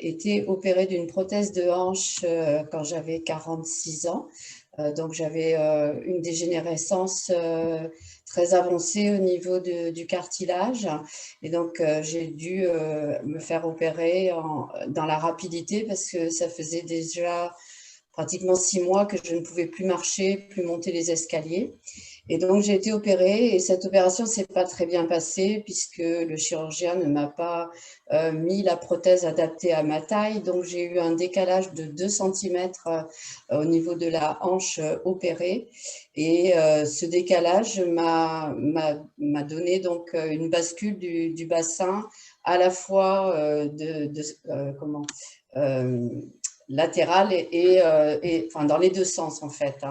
été opérée d'une prothèse de hanche quand j'avais 46 ans. Donc, j'avais une dégénérescence très avancée au niveau du cartilage. Et donc, j'ai dû me faire opérer dans la rapidité parce que ça faisait déjà pratiquement 6 mois que je ne pouvais plus marcher, plus monter les escaliers. Et donc, j'ai été opérée et cette opération ne s'est pas très bien passée puisque le chirurgien ne m'a pas mis la prothèse adaptée à ma taille. Donc, j'ai eu un décalage de 2 centimètres au niveau de la hanche opérée. Et ce décalage m'a donné donc une bascule du bassin à la fois comment latérale enfin, dans les deux sens en fait.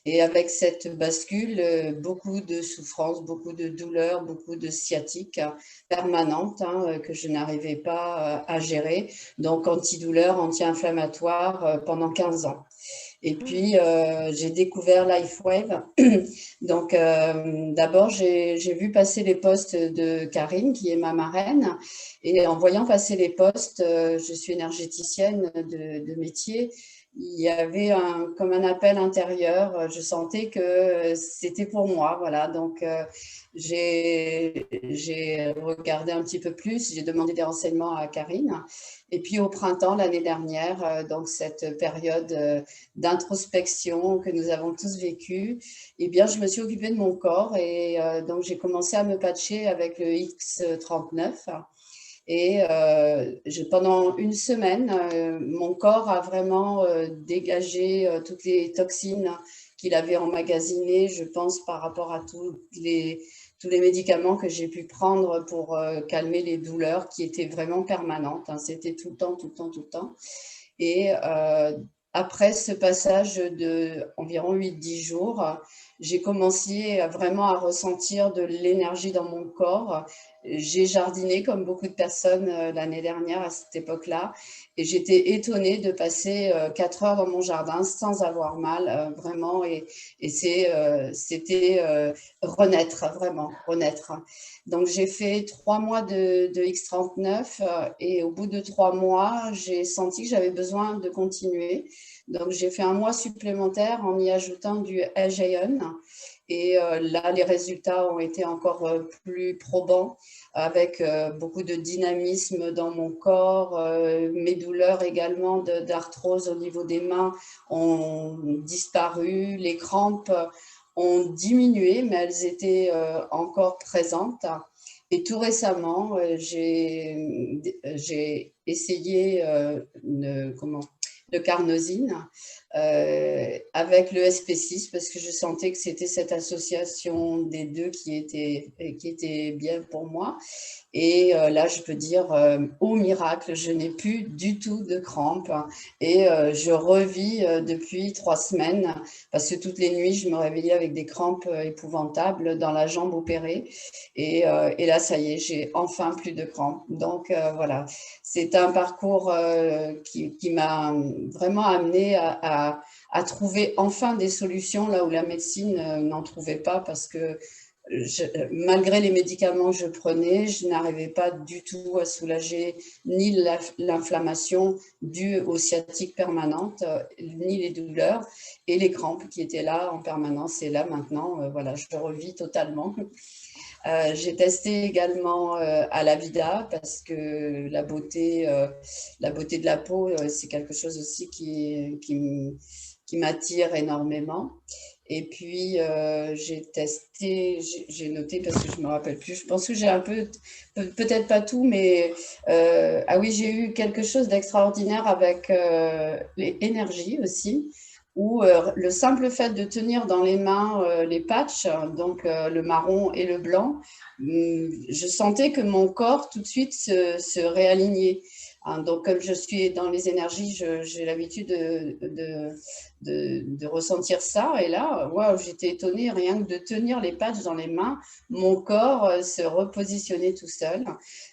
Et avec cette bascule, beaucoup de souffrances, beaucoup de douleurs, beaucoup de sciatique permanente que je n'arrivais pas à gérer. Donc antidouleur, anti-inflammatoire pendant 15 ans. Et puis, j'ai découvert LifeWave. Donc, d'abord, j'ai vu passer les posts de Karine, qui est ma marraine. Et en voyant passer les posts, je suis énergéticienne de métier. Il y avait comme un appel intérieur. Je sentais que c'était pour moi. Voilà. Donc, j'ai regardé un petit peu plus. J'ai demandé des renseignements à Karine. Et puis, au printemps, l'année dernière, donc cette période d'introspection que nous avons tous vécue, eh bien, je me suis occupée de mon corps et donc j'ai commencé à me patcher avec le X39. Et pendant une semaine, mon corps a vraiment dégagé toutes les toxines qu'il avait emmagasinées, je pense, par rapport à tous les médicaments que j'ai pu prendre pour calmer les douleurs qui étaient vraiment permanentes. C'était tout le temps, tout le temps, tout le temps. Et après ce passage de environ 8-10 jours, j'ai commencé vraiment à ressentir de l'énergie dans mon corps. J'ai jardiné comme beaucoup de personnes l'année dernière à cette époque-là et j'étais étonnée de passer 4 heures dans mon jardin sans avoir mal, vraiment. Et c'était renaître, vraiment, renaître. Donc, j'ai fait 3 mois de X39 et au bout de 3 mois, j'ai senti que j'avais besoin de continuer. Donc, j'ai fait un mois supplémentaire en y ajoutant du LGN. Et là, les résultats ont été encore plus probants avec beaucoup de dynamisme dans mon corps. Mes douleurs également d'arthrose au niveau des mains ont disparu. Les crampes ont diminué, mais elles étaient encore présentes. Et tout récemment, j'ai essayé le carnosine avec le SP6 parce que je sentais que c'était cette association des deux qui était bien pour moi. Et là, je peux dire, au miracle, je n'ai plus du tout de crampes. Et je revis depuis 3 semaines, parce que toutes les nuits, je me réveillais avec des crampes épouvantables dans la jambe opérée. Et là, ça y est, j'ai enfin plus de crampes. Donc voilà, c'est un parcours qui m'a vraiment amené à trouver enfin des solutions là où la médecine n'en trouvait pas, parce que malgré les médicaments que je prenais, je n'arrivais pas du tout à soulager ni l'inflammation due aux sciatiques permanentes, ni les douleurs et les crampes qui étaient là en permanence. Et là, maintenant, voilà, je revis totalement. J'ai testé également à la Vida parce que la beauté de la peau, c'est quelque chose aussi qui m'attire énormément. Et puis, j'ai testé, j'ai noté parce que je ne me rappelle plus. Je pense que j'ai un peu, peut-être pas tout, mais ah oui, j'ai eu quelque chose d'extraordinaire avec les énergies aussi, où le simple fait de tenir dans les mains les patchs, donc le marron et le blanc, je sentais que mon corps tout de suite se réalignait. Donc, comme je suis dans les énergies, j'ai l'habitude de ressentir ça. Et là, waouh, j'étais étonnée, rien que de tenir les patchs dans les mains, mon corps se repositionnait tout seul.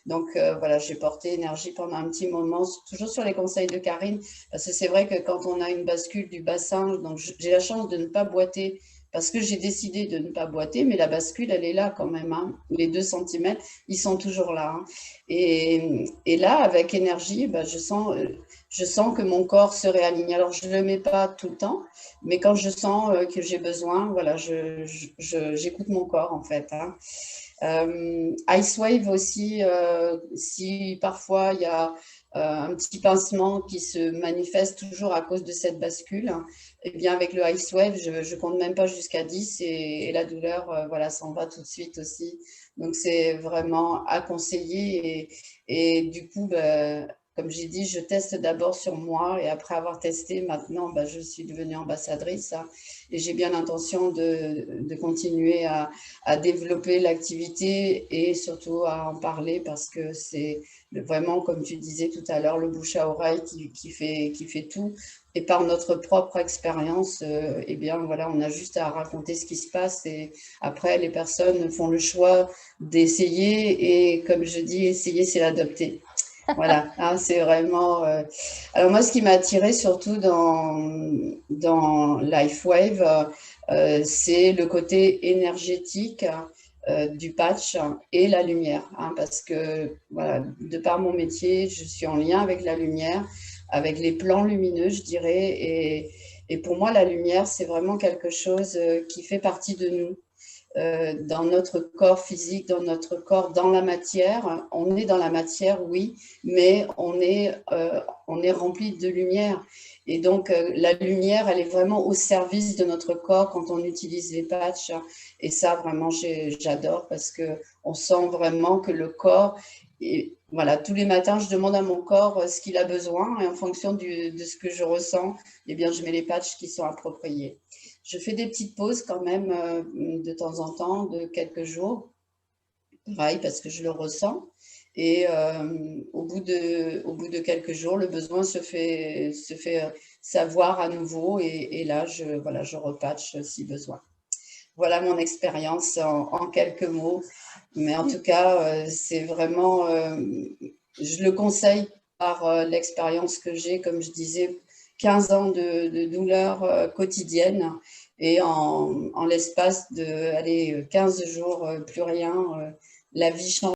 Donc, voilà, j'ai porté énergie pendant un petit moment, toujours sur les conseils de Karine, parce que c'est vrai que quand on a une bascule du bassin, donc j'ai la chance de ne pas boiter parce que j'ai décidé de ne pas boiter, mais la bascule, elle est là quand même, hein. Les 2 centimètres, ils sont toujours là, hein. Et là, avec énergie, bah, je sens que mon corps se réaligne. Alors, je ne le mets pas tout le temps, mais quand je sens que j'ai besoin, voilà, j'écoute mon corps en fait, hein. Ice Wave aussi, si parfois il y a un petit pincement qui se manifeste toujours à cause de cette bascule, hein, eh bien avec le Ice Wave, je ne compte même pas jusqu'à 10 et la douleur voilà, s'en va tout de suite aussi. Donc c'est vraiment à conseiller et du coup, bah, comme j'ai dit, je teste d'abord sur moi et après avoir testé, maintenant, bah, je suis devenue ambassadrice, hein, et j'ai bien l'intention de continuer à développer l'activité et surtout à en parler parce que c'est vraiment, comme tu disais tout à l'heure, le bouche à oreille qui fait tout. Et par notre propre expérience, eh bien voilà, on a juste à raconter ce qui se passe et après les personnes font le choix d'essayer et comme je dis, essayer c'est l'adopter. Voilà, hein, c'est vraiment. Alors moi, ce qui m'a attiré surtout dans LifeWave, c'est le côté énergétique du patch et la lumière, hein, parce que voilà, de par mon métier, je suis en lien avec la lumière, avec les plans lumineux, je dirais, et pour moi, la lumière, c'est vraiment quelque chose qui fait partie de nous dans notre corps physique, dans notre corps, dans la matière. On est dans la matière, oui, mais on est rempli de lumière. Et donc, la lumière, elle est vraiment au service de notre corps quand on utilise les patchs. Et ça, vraiment, j'adore parce qu'on sent vraiment que le corps, et voilà, tous les matins, je demande à mon corps ce qu'il a besoin et en fonction de ce que je ressens, eh bien, je mets les patchs qui sont appropriés. Je fais des petites pauses quand même de temps en temps, de quelques jours, pareil, parce que je le ressens. Et au bout de quelques jours, le besoin se fait savoir à nouveau. Et là, voilà, je repatche si besoin. Voilà mon expérience en quelques mots. Mais en tout cas, c'est vraiment, je le conseille par l'expérience que j'ai, comme je disais, 15 ans de douleur quotidienne et en l'espace de allez, 15 jours, plus rien, la vie change.